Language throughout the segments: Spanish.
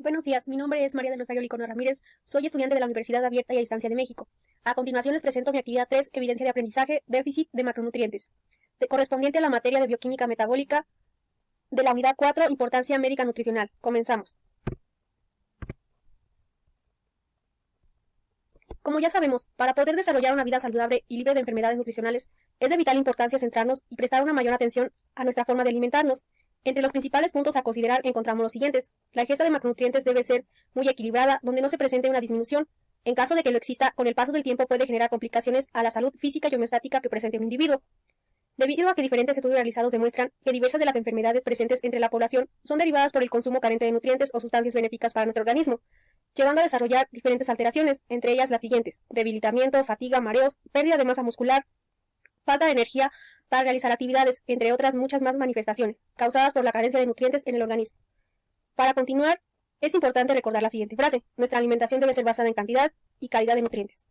Buenos días, mi nombre es María del Rosario Licorno Ramírez, soy estudiante de la Universidad Abierta y a Distancia de México. A continuación les presento mi actividad 3, Evidencia de aprendizaje, déficit de macronutrientes, correspondiente a la materia de bioquímica metabólica de la unidad 4, Importancia médica nutricional. Comenzamos. Como ya sabemos, para poder desarrollar una vida saludable y libre de enfermedades nutricionales, es de vital importancia centrarnos y prestar una mayor atención a nuestra forma de alimentarnos. Entre los principales puntos a considerar encontramos los siguientes. La ingesta de macronutrientes debe ser muy equilibrada, donde no se presente una disminución. En caso de que lo exista, con el paso del tiempo puede generar complicaciones a la salud física y homeostática que presente un individuo. Debido a que diferentes estudios realizados demuestran que diversas de las enfermedades presentes entre la población son derivadas por el consumo carente de nutrientes o sustancias benéficas para nuestro organismo, llevando a desarrollar diferentes alteraciones, entre ellas las siguientes: debilitamiento, fatiga, mareos, pérdida de masa muscular, falta de energía para realizar actividades, entre otras muchas más manifestaciones, causadas por la carencia de nutrientes en el organismo. Para continuar, es importante recordar la siguiente frase: nuestra alimentación debe ser basada en cantidad y calidad de nutrientes.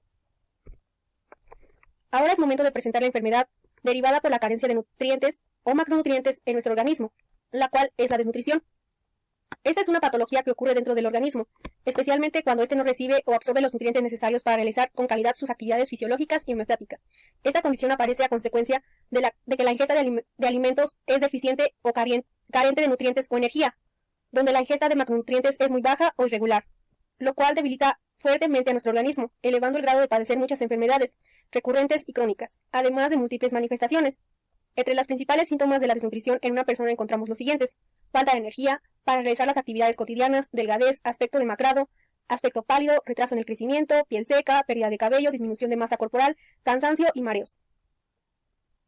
Ahora es momento de presentar la enfermedad derivada por la carencia de nutrientes o macronutrientes en nuestro organismo, la cual es la desnutrición. Esta es una patología que ocurre dentro del organismo, especialmente cuando éste no recibe o absorbe los nutrientes necesarios para realizar con calidad sus actividades fisiológicas y homeostáticas. Esta condición aparece a consecuencia de que la ingesta de alimentos es deficiente o carente de nutrientes o energía, donde la ingesta de macronutrientes es muy baja o irregular, lo cual debilita fuertemente a nuestro organismo, elevando el grado de padecer muchas enfermedades recurrentes y crónicas, además de múltiples manifestaciones. Entre los principales síntomas de la desnutrición en una persona encontramos los siguientes: falta de energía para realizar las actividades cotidianas, delgadez, aspecto demacrado, aspecto pálido, retraso en el crecimiento, piel seca, pérdida de cabello, disminución de masa corporal, cansancio y mareos.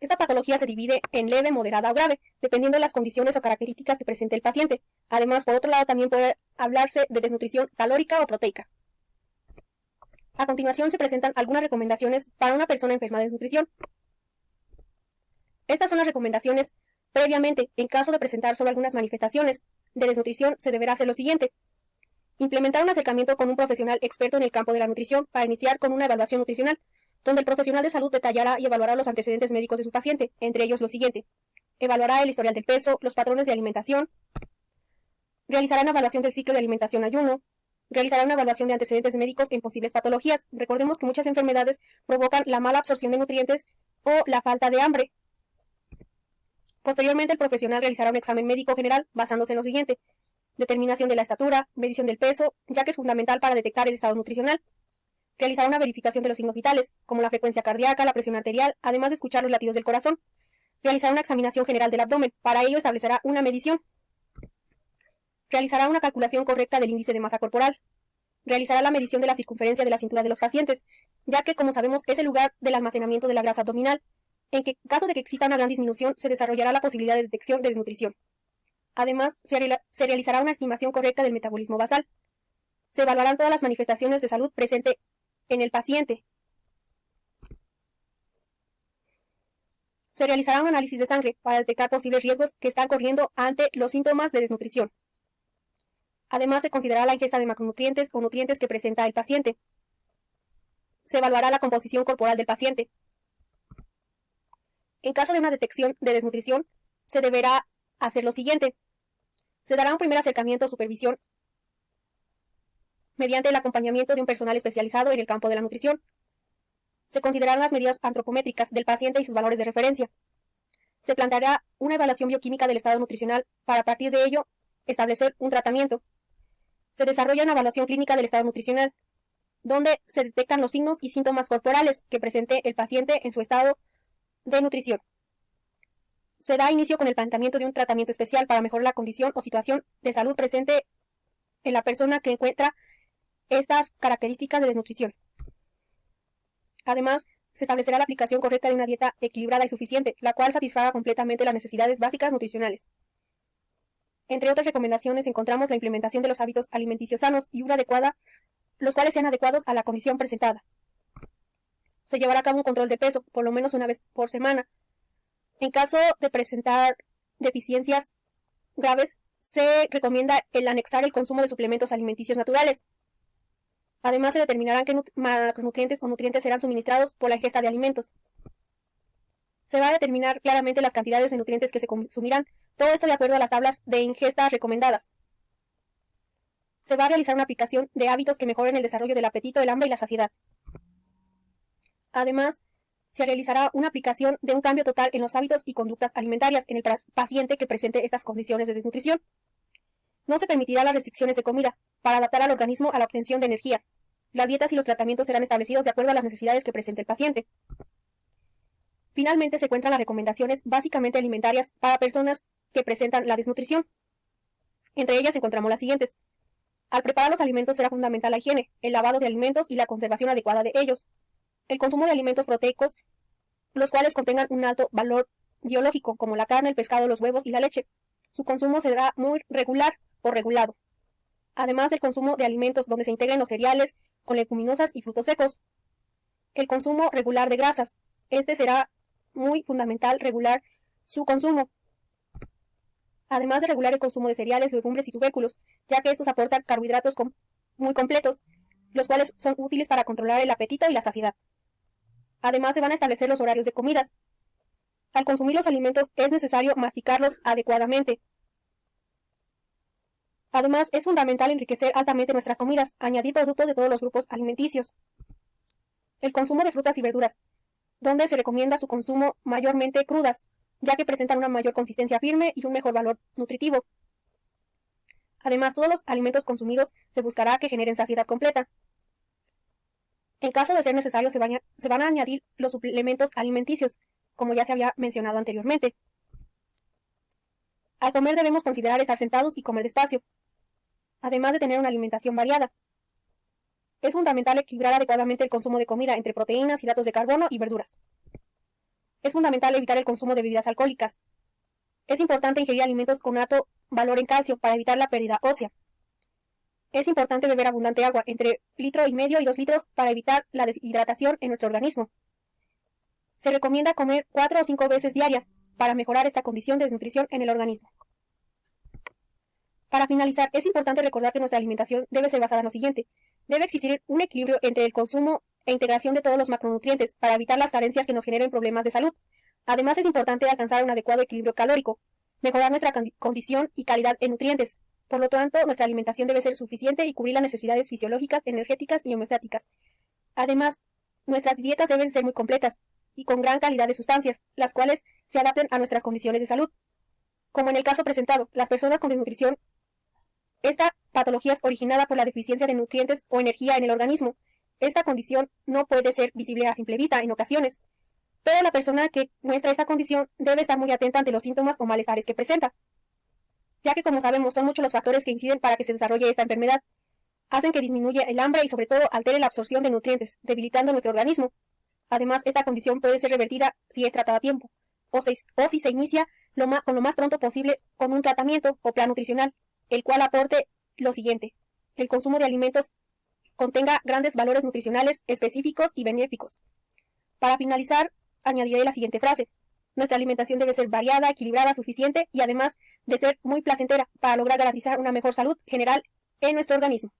Esta patología se divide en leve, moderada o grave, dependiendo de las condiciones o características que presente el paciente. Además, por otro lado, también puede hablarse de desnutrición calórica o proteica. A continuación se presentan algunas recomendaciones para una persona enferma de desnutrición. Estas son las recomendaciones. Previamente, en caso de presentar solo algunas manifestaciones de desnutrición, se deberá hacer lo siguiente: implementar un acercamiento con un profesional experto en el campo de la nutrición para iniciar con una evaluación nutricional, donde el profesional de salud detallará y evaluará los antecedentes médicos de su paciente, entre ellos lo siguiente: evaluará el historial del peso, los patrones de alimentación, realizará una evaluación del ciclo de alimentación-ayuno, realizará una evaluación de antecedentes médicos en posibles patologías. Recordemos que muchas enfermedades provocan la mala absorción de nutrientes o la falta de hambre. Posteriormente, el profesional realizará un examen médico general basándose en lo siguiente: determinación de la estatura, medición del peso, ya que es fundamental para detectar el estado nutricional. Realizará una verificación de los signos vitales, como la frecuencia cardíaca, la presión arterial, además de escuchar los latidos del corazón. Realizará una examinación general del abdomen. Para ello establecerá una medición. Realizará una calculación correcta del índice de masa corporal. Realizará la medición de la circunferencia de la cintura de los pacientes, ya que, como sabemos, es el lugar del almacenamiento de la grasa abdominal. En caso de que exista una gran disminución, se desarrollará la posibilidad de detección de desnutrición. Además, se realizará una estimación correcta del metabolismo basal. Se evaluarán todas las manifestaciones de salud presentes en el paciente. Se realizará un análisis de sangre para detectar posibles riesgos que están corriendo ante los síntomas de desnutrición. Además, se considerará la ingesta de macronutrientes o nutrientes que presenta el paciente. Se evaluará la composición corporal del paciente. En caso de una detección de desnutrición, se deberá hacer lo siguiente: se dará un primer acercamiento o supervisión mediante el acompañamiento de un personal especializado en el campo de la nutrición. Se considerarán las medidas antropométricas del paciente y sus valores de referencia. Se planteará una evaluación bioquímica del estado nutricional para, a partir de ello, establecer un tratamiento. Se desarrolla una evaluación clínica del estado nutricional, donde se detectan los signos y síntomas corporales que presente el paciente en su estado de nutrición. Se da inicio con el planteamiento de un tratamiento especial para mejorar la condición o situación de salud presente en la persona que encuentra estas características de desnutrición. Además, se establecerá la aplicación correcta de una dieta equilibrada y suficiente, la cual satisfaga completamente las necesidades básicas nutricionales. Entre otras recomendaciones encontramos la implementación de los hábitos alimenticios sanos y una adecuada, los cuales sean adecuados a la condición presentada. Se llevará a cabo un control de peso, por lo menos una vez por semana. En caso de presentar deficiencias graves, se recomienda el anexar el consumo de suplementos alimenticios naturales. Además, se determinarán qué macronutrientes o nutrientes serán suministrados por la ingesta de alimentos. Se va a determinar claramente las cantidades de nutrientes que se consumirán, todo esto de acuerdo a las tablas de ingesta recomendadas. se va a realizar una aplicación de hábitos que mejoren el desarrollo del apetito, el hambre y la saciedad. Además, se realizará una aplicación de un cambio total en los hábitos y conductas alimentarias en el paciente que presente estas condiciones de desnutrición. No se permitirá las restricciones de comida para adaptar al organismo a la obtención de energía. Las dietas y los tratamientos serán establecidos de acuerdo a las necesidades que presente el paciente. Finalmente se encuentran las recomendaciones básicamente alimentarias para personas que presentan la desnutrición. Entre ellas encontramos las siguientes. Al preparar los alimentos será fundamental la higiene, el lavado de alimentos y la conservación adecuada de ellos. El consumo de alimentos proteicos, los cuales contengan un alto valor biológico, como la carne, el pescado, los huevos y la leche. Su consumo será muy regular o regulado. Además del consumo de alimentos donde se integren los cereales, con leguminosas y frutos secos. El consumo regular de grasas. Este será muy fundamental regular su consumo. Además de regular el consumo de cereales, legumbres y tubérculos, ya que estos aportan carbohidratos muy completos, los cuales son útiles para controlar el apetito y la saciedad. Además se van a establecer los horarios de comidas. Al consumir los alimentos es necesario masticarlos adecuadamente. Además, es fundamental enriquecer altamente nuestras comidas, añadir productos de todos los grupos alimenticios. El consumo de frutas y verduras, donde se recomienda su consumo mayormente crudas, ya que presentan una mayor consistencia firme y un mejor valor nutritivo. Además, todos los alimentos consumidos se buscará que generen saciedad completa. En caso de ser necesario, se van a añadir los suplementos alimenticios, como ya se había mencionado anteriormente. Al comer debemos considerar estar sentados y comer despacio, además de tener una alimentación variada. Es fundamental equilibrar adecuadamente el consumo de comida entre proteínas, hidratos de carbono y verduras. Es fundamental evitar el consumo de bebidas alcohólicas. Es importante ingerir alimentos con alto valor en calcio para evitar la pérdida ósea. Es importante beber abundante agua, entre 1,5 litros y 2 litros, para evitar la deshidratación en nuestro organismo. Se recomienda comer 4 o 5 veces diarias para mejorar esta condición de desnutrición en el organismo. Para finalizar, es importante recordar que nuestra alimentación debe ser basada en lo siguiente. Debe existir un equilibrio entre el consumo e integración de todos los macronutrientes para evitar las carencias que nos generen problemas de salud. Además, es importante alcanzar un adecuado equilibrio calórico, mejorar nuestra condición y calidad en nutrientes. Por lo tanto, nuestra alimentación debe ser suficiente y cubrir las necesidades fisiológicas, energéticas y homeostáticas. Además, nuestras dietas deben ser muy completas y con gran calidad de sustancias, las cuales se adapten a nuestras condiciones de salud. Como en el caso presentado, las personas con desnutrición, esta patología es originada por la deficiencia de nutrientes o energía en el organismo. Esta condición no puede ser visible a simple vista en ocasiones, pero la persona que muestra esta condición debe estar muy atenta ante los síntomas o malestares que presenta, ya que, como sabemos, son muchos los factores que inciden para que se desarrolle esta enfermedad. Hacen que disminuya el hambre y, sobre todo, altere la absorción de nutrientes, debilitando nuestro organismo. Además, esta condición puede ser revertida si es tratada a tiempo, o si se inicia con lo más pronto posible con un tratamiento o plan nutricional, el cual aporte lo siguiente: el consumo de alimentos contenga grandes valores nutricionales específicos y benéficos. Para finalizar, añadiré la siguiente frase: nuestra alimentación debe ser variada, equilibrada, suficiente y además de ser muy placentera para lograr garantizar una mejor salud general en nuestro organismo.